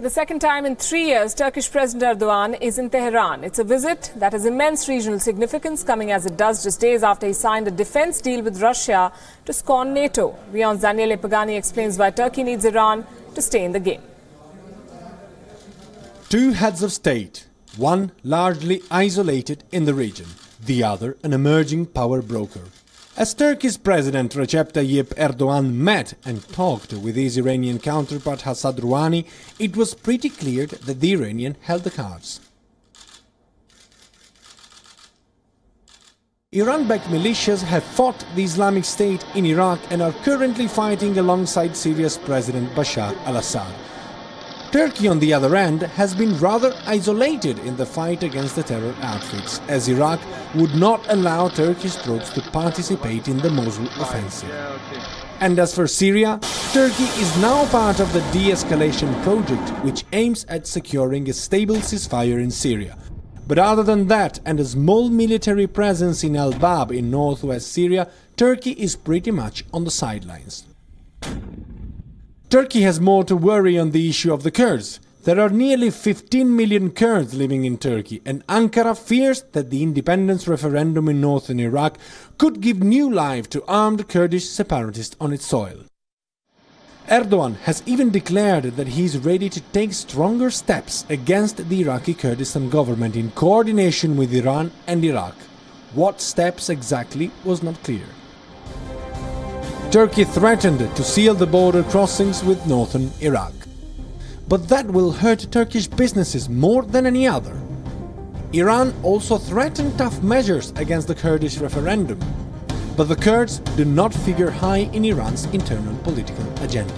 For the second time in 3 years, Turkish President Erdogan is in Tehran. It's a visit that has immense regional significance, coming as it does just days after he signed a defense deal with Russia to scorn NATO. WION's Daniele Pagani explains why Turkey needs Iran to stay in the game. Two heads of state, one largely isolated in the region, the other an emerging power broker. As Turkey's President Recep Tayyip Erdogan met and talked with his Iranian counterpart Hassan Rouhani, it was pretty clear that the Iranian held the cards. Iran-backed militias have fought the Islamic State in Iraq and are currently fighting alongside Syria's President Bashar al-Assad. Turkey, on the other hand, has been rather isolated in the fight against the terror outfits, as Iraq would not allow Turkish troops to participate in the Mosul offensive. And as for Syria, Turkey is now part of the de-escalation project, which aims at securing a stable ceasefire in Syria. But other than that, and a small military presence in Al-Bab in northwest Syria, Turkey is pretty much on the sidelines. Turkey has more to worry on the issue of the Kurds. There are nearly 15 million Kurds living in Turkey, and Ankara fears that the independence referendum in northern Iraq could give new life to armed Kurdish separatists on its soil. Erdogan has even declared that he is ready to take stronger steps against the Iraqi Kurdistan government in coordination with Iran and Iraq. What steps exactly was not clear. Turkey threatened to seal the border crossings with northern Iraq. But that will hurt Turkish businesses more than any other. Iran also threatened tough measures against the Kurdish referendum. But the Kurds do not figure high in Iran's internal political agenda.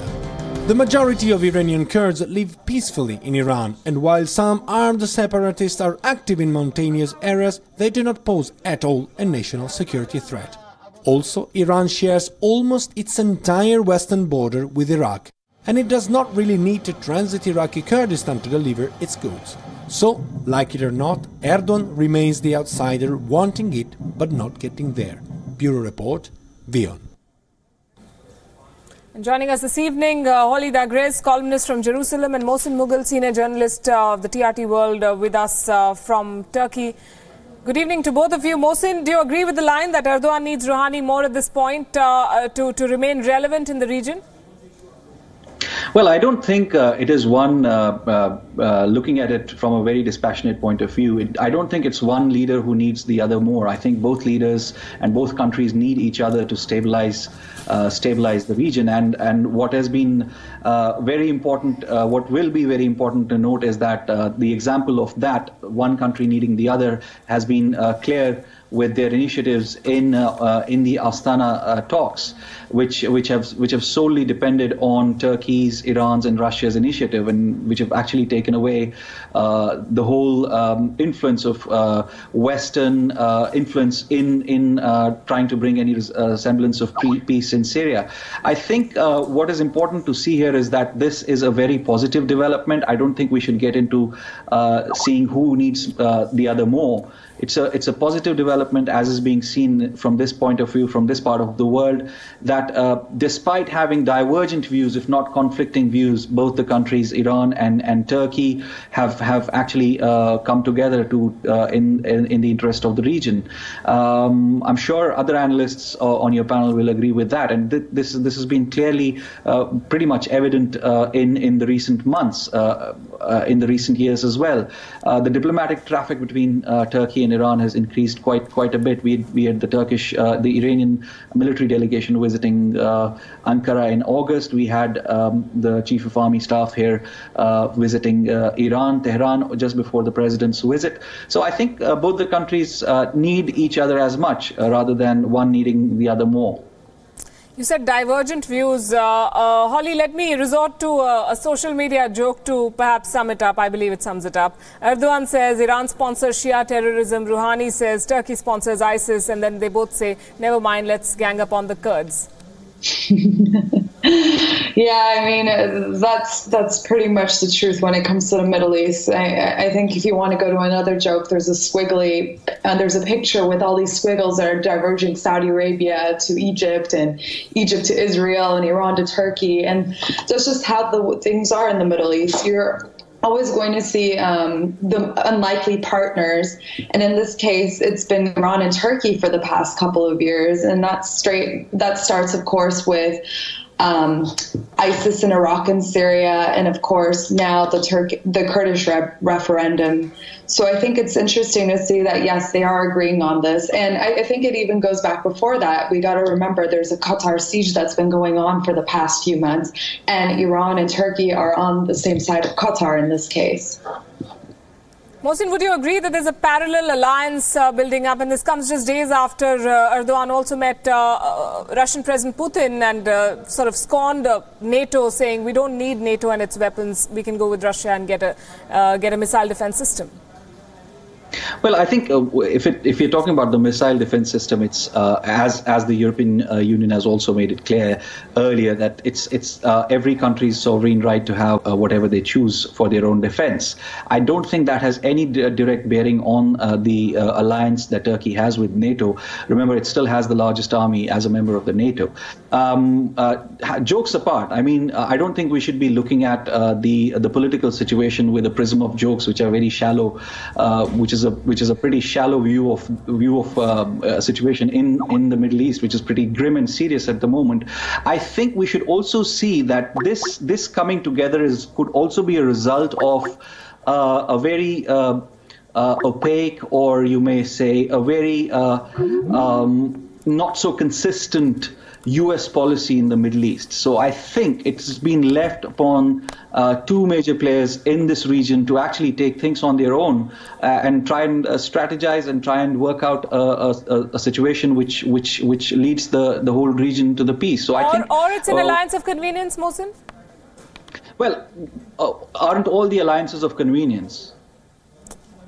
The majority of Iranian Kurds live peacefully in Iran, and while some armed separatists are active in mountainous areas, they do not pose at all a national security threat. Also, Iran shares almost its entire western border with Iraq, and it does not really need to transit Iraqi Kurdistan to deliver its goods. So, like it or not, Erdogan remains the outsider, wanting it but not getting there. Bureau Report, WION. And joining us this evening, Holly Dagres, columnist from Jerusalem, and Mohsen Mughal, senior journalist of the TRT World, with us from Turkey. Good evening to both of you. Mohsen, do you agree with the line that Erdogan needs Rouhani more at this point to remain relevant in the region? Well, I don't think it is one, looking at it from a very dispassionate point of view, I don't think it's one leader who needs the other more. I think both leaders and both countries need each other to stabilize the region. And what has been very important, what will be very important to note is that the example of that, one country needing the other, has been clear with their initiatives in the Astana talks, which have solely depended on Turkey's, Iran's, and Russia's initiative, and which have actually taken away the whole influence of Western influence in trying to bring any semblance of peace in Syria. I think what is important to see here is that this is a very positive development. I don't think we should get into seeing who needs the other more. It's a positive development, as is being seen from this point of view, from this part of the world, that despite having divergent views, if not conflicting views, both the countries, Iran and Turkey, have actually come together to in the interest of the region. I'm sure other analysts on your panel will agree with that, and this has been clearly pretty much evident in the recent months, in the recent years as well. The diplomatic traffic between Turkey and Iran has increased quite a bit. We had the Iranian military delegation visiting Ankara in August. We had the Chief of Army Staff here visiting Tehran, just before the president's visit. So I think both the countries need each other as much, rather than one needing the other more. You said divergent views. Holly, let me resort to a social media joke to perhaps sum it up. I believe it sums it up. Erdogan says Iran sponsors Shia terrorism. Rouhani says Turkey sponsors ISIS. And then they both say, never mind, let's gang up on the Kurds. Yeah, I mean, that's pretty much the truth when it comes to the Middle East. I think if you want to go to another joke, there's there's a picture with all these squiggles that are diverging Saudi Arabia to Egypt and Egypt to Israel and Iran to Turkey. And that's just how the things are in the Middle East. You're always going to see the unlikely partners. And in this case, it's been Iran and Turkey for the past couple of years. And that starts, of course, with ISIS in Iraq and Syria, and of course now the Kurdish referendum. So I think it's interesting to see that, yes, they are agreeing on this. And I think it even goes back before that. We got to remember there's a Qatar siege that's been going on for the past few months, and Iran and Turkey are on the same side of Qatar in this case. Mohsin, would you agree that there's a parallel alliance building up? And this comes just days after Erdogan also met Russian President Putin and sort of scorned NATO, saying we don't need NATO and its weapons. We can go with Russia and get a missile defense system. Well, I think if you're talking about the missile defense system, it's as the European Union has also made it clear earlier that it's every country's sovereign right to have whatever they choose for their own defense. I don't think that has any direct bearing on the alliance that Turkey has with NATO. Remember, it still has the largest army as a member of the NATO. Jokes apart, I mean, I don't think we should be looking at the political situation with a prism of jokes, which are very shallow, which is a pretty shallow view of a situation in the Middle East, which is pretty grim and serious at the moment. I think we should also see that this coming together could also be a result of a very opaque, or you may say a very not so consistent U.S. policy in the Middle East. So I think it's been left upon two major players in this region to actually take things on their own and try and strategize and try and work out a situation which leads the whole region to the peace. So I think, or it's an alliance of convenience, Mohsin? Well, aren't all the alliances of convenience?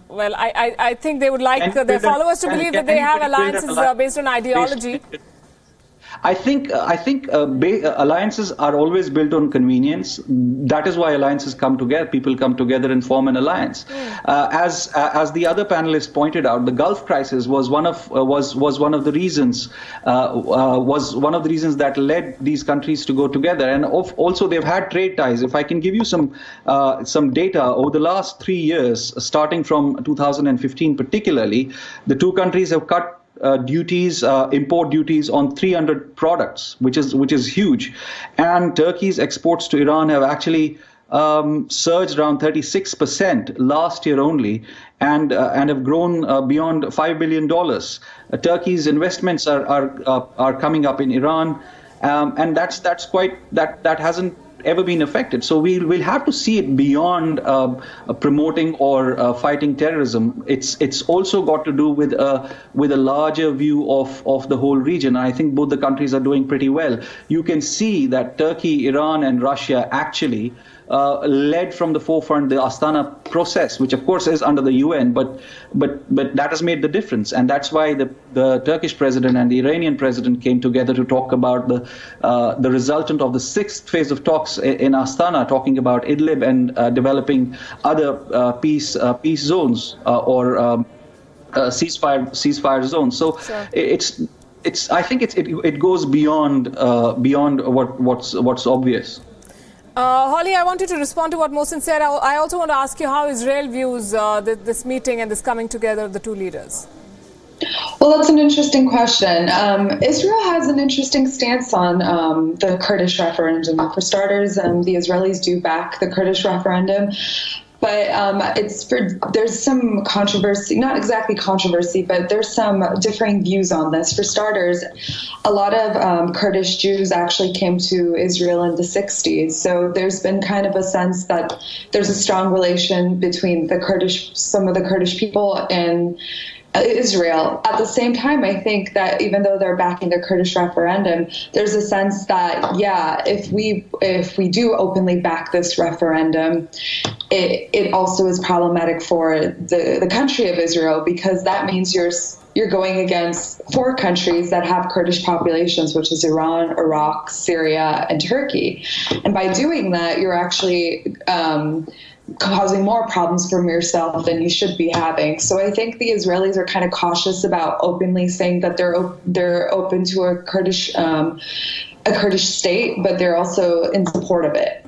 Well, I think they would like their followers to believe that they have alliances based on ideology. I think alliances are always built on convenience. That is why alliances come together. People come together and form an alliance. As the other panelists pointed out, the Gulf crisis was one of the reasons that led these countries to go together. And also they've had trade ties. If I can give you some data over the last 3 years, starting from 2015 particularly, the two countries have cut import duties on 300 products, which is huge. And Turkey's exports to Iran have actually surged around 36% last year only, and have grown beyond $5 billion. Turkey's investments are coming up in Iran, and that hasn't ever been affected. So we'll have to see it beyond promoting or fighting terrorism. It's also got to do with a larger view of the whole region. And I think both the countries are doing pretty well. You can see that Turkey, Iran, and Russia actually led from the forefront the Astana process, which of course is under the UN, but that has made the difference, and that's why the Turkish president and the Iranian president came together to talk about the resultant of the 6th phase of talks in Astana, talking about Idlib and developing other peace zones or ceasefire zones. So sure. I think it goes beyond what's obvious. Holly, I want you to respond to what Mohsin said. I also want to ask you how Israel views this meeting and this coming together of the two leaders. Well, that's an interesting question. Israel has an interesting stance on the Kurdish referendum. For starters, the Israelis do back the Kurdish referendum. But there's some controversy, not exactly controversy, but there's some differing views on this. For starters, a lot of Kurdish Jews actually came to Israel in the 60s. So there's been kind of a sense that there's a strong relation between some of the Kurdish people and Israel. At the same time, I think that even though they're backing the Kurdish referendum, there's a sense that, yeah, if we do openly back this referendum, it also is problematic for the country of Israel, because that means you're going against 4 countries that have Kurdish populations, which is Iran, Iraq, Syria, and Turkey. And by doing that, you're actually causing more problems for yourself than you should be having. So I think the Israelis are kind of cautious about openly saying that they're open to a Kurdish state, but they're also in support of it.